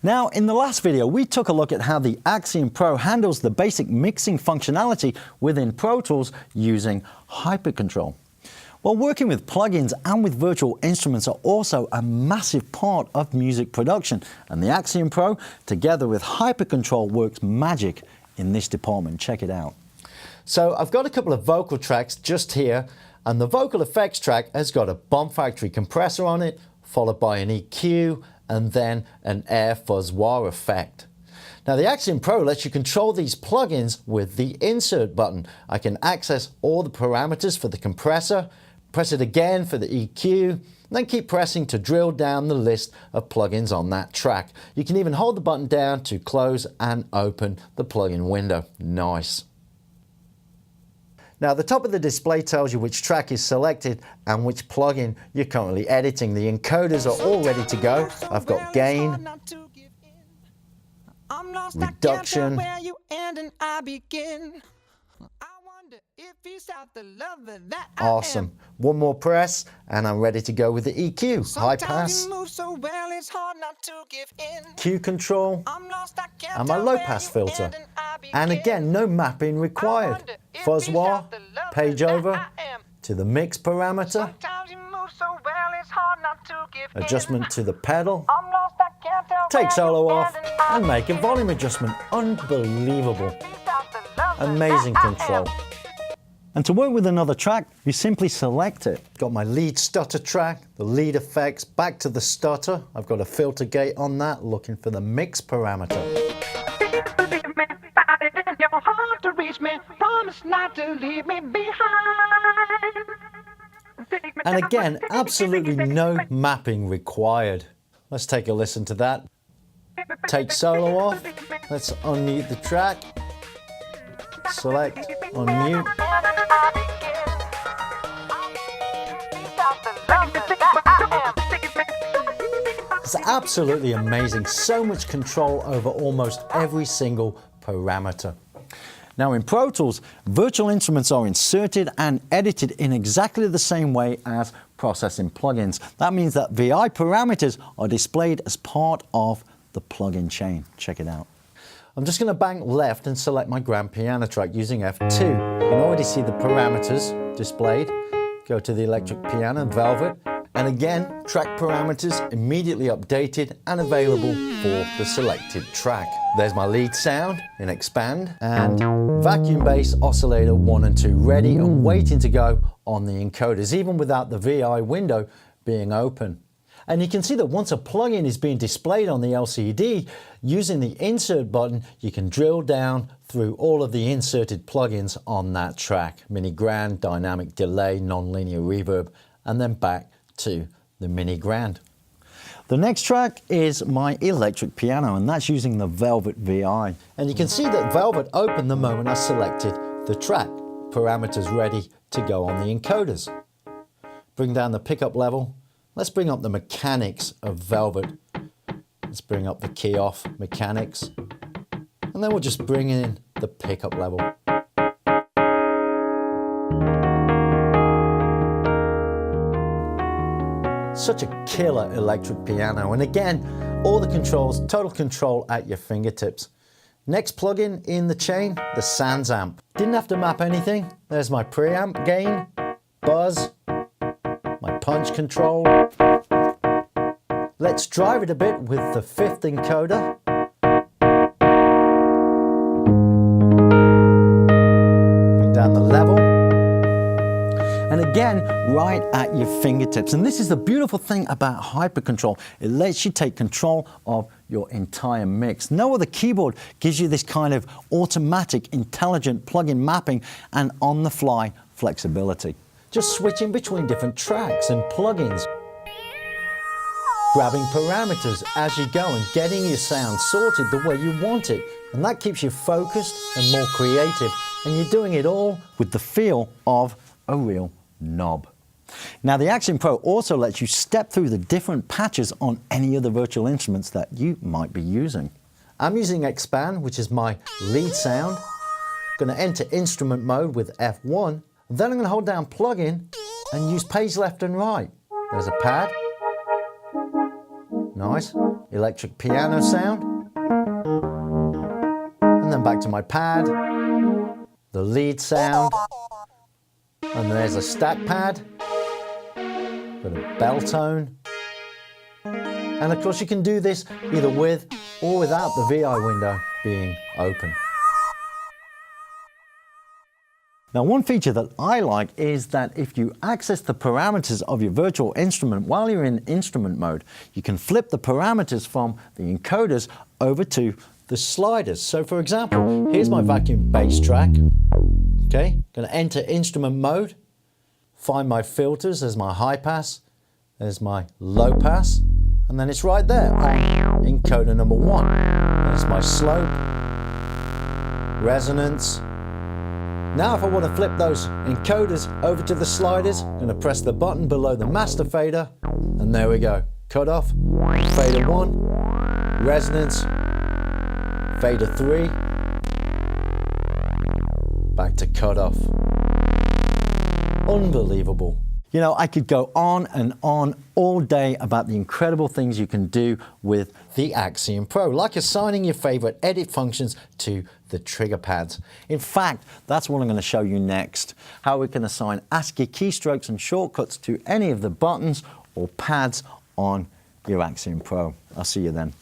Now, in the last video, we took a look at how the Axiom Pro handles the basic mixing functionality within Pro Tools using hypercontrol. Well, working with plugins and with virtual instruments are also a massive part of music production, and the Axiom Pro, together with hypercontrol, works magic in this department. Check it out. So I've got a couple of vocal tracks just here, and the vocal effects track has got a Bomb Factory compressor on it, followed by an EQ, and then an air fuzz wah effect. Now the Axiom Pro lets you control these plugins with the insert button. I can access all the parameters for the compressor, press it again for the EQ, then keep pressing to drill down the list of plugins on that track. You can even hold the button down to close and open the plugin window. Nice. Now the top of the display tells you which track is selected and which plugin you're currently editing. The encoders are all ready to go. I've got gain, reduction, awesome. One more press and I'm ready to go with the EQ, high pass, Q control, and my low pass filter. And again, no mapping required. Fuzz wah, page over, to the mix parameter, adjustment to the pedal, take solo off, and make a volume adjustment. Unbelievable. Amazing control. And to work with another track, you simply select it. Got my lead stutter track, the lead effects, back to the stutter. I've got a filter gate on that, looking for the mix parameter. And again, absolutely no mapping required. Let's take a listen to that. Take solo off. Let's unmute the track. Select, unmute. It's absolutely amazing. So much control over almost every single parameter. Now in Pro Tools, virtual instruments are inserted and edited in exactly the same way as processing plugins. That means that VI parameters are displayed as part of the plugin chain. Check it out. I'm just going to bank left and select my grand piano track using F2. You can already see the parameters displayed. Go to the electric piano, Velvet, and again, track parameters immediately updated and available for the selected track. There's my lead sound in expand and vacuum bass oscillator 1 and 2 ready and waiting to go on the encoders, even without the VI window being open. And you can see that once a plugin is being displayed on the LCD, using the insert button, you can drill down through all of the inserted plugins on that track. Mini Grand, Dynamic Delay, Nonlinear Reverb, and then back to the Mini Grand. The next track is my electric piano, and that's using the Velvet VI. And you can see that Velvet opened the moment I selected the track. Parameters ready to go on the encoders. Bring down the pickup level. Let's bring up the mechanics of Velvet. Let's bring up the key off mechanics. And then we'll just bring in the pickup level. Such a killer electric piano. And again, all the controls, total control at your fingertips. Next plugin in the chain, the Sans amp. Didn't have to map anything. There's my preamp gain, buzz, my punch control. Let's drive it a bit with the 5th encoder. Bring down the level. And again, right at your fingertips. And this is the beautiful thing about hypercontrol. It lets you take control of your entire mix. No other keyboard gives you this kind of automatic, intelligent plugin mapping and on-the-fly flexibility. Just switching between different tracks and plugins. Grabbing parameters as you go and getting your sound sorted the way you want it. And that keeps you focused and more creative. And you're doing it all with the feel of a real knob. Now the Axiom Pro also lets you step through the different patches on any of the virtual instruments that you might be using. I'm using Expand, which is my lead sound. I'm going to enter instrument mode with F1. Then I'm going to hold down plugin and use page left and right. There's a pad, Nice. Electric piano sound. And then back to my pad. The lead sound. And there's a stack pad. Got a bell tone. And of course you can do this either with or without the VI window being open. Now, one feature that I like is that if you access the parameters of your virtual instrument while you're in instrument mode, you can flip the parameters from the encoders over to the sliders. So for example, here's my vacuum bass track. Okay, going to enter instrument mode, find my filters. There's my high pass, there's my low pass, and then it's right there on encoder number 1. There's my slope, resonance. Now if I want to flip those encoders over to the sliders, I'm going to press the button below the master fader, and there we go. Cutoff, fader 1, resonance, fader 3, back to cutoff. Unbelievable. You know, I could go on and on all day about the incredible things you can do with the Axiom Pro, like assigning your favorite edit functions to the trigger pads. In fact, that's what I'm going to show you next, how we can assign ASCII keystrokes and shortcuts to any of the buttons or pads on your Axiom Pro. I'll see you then.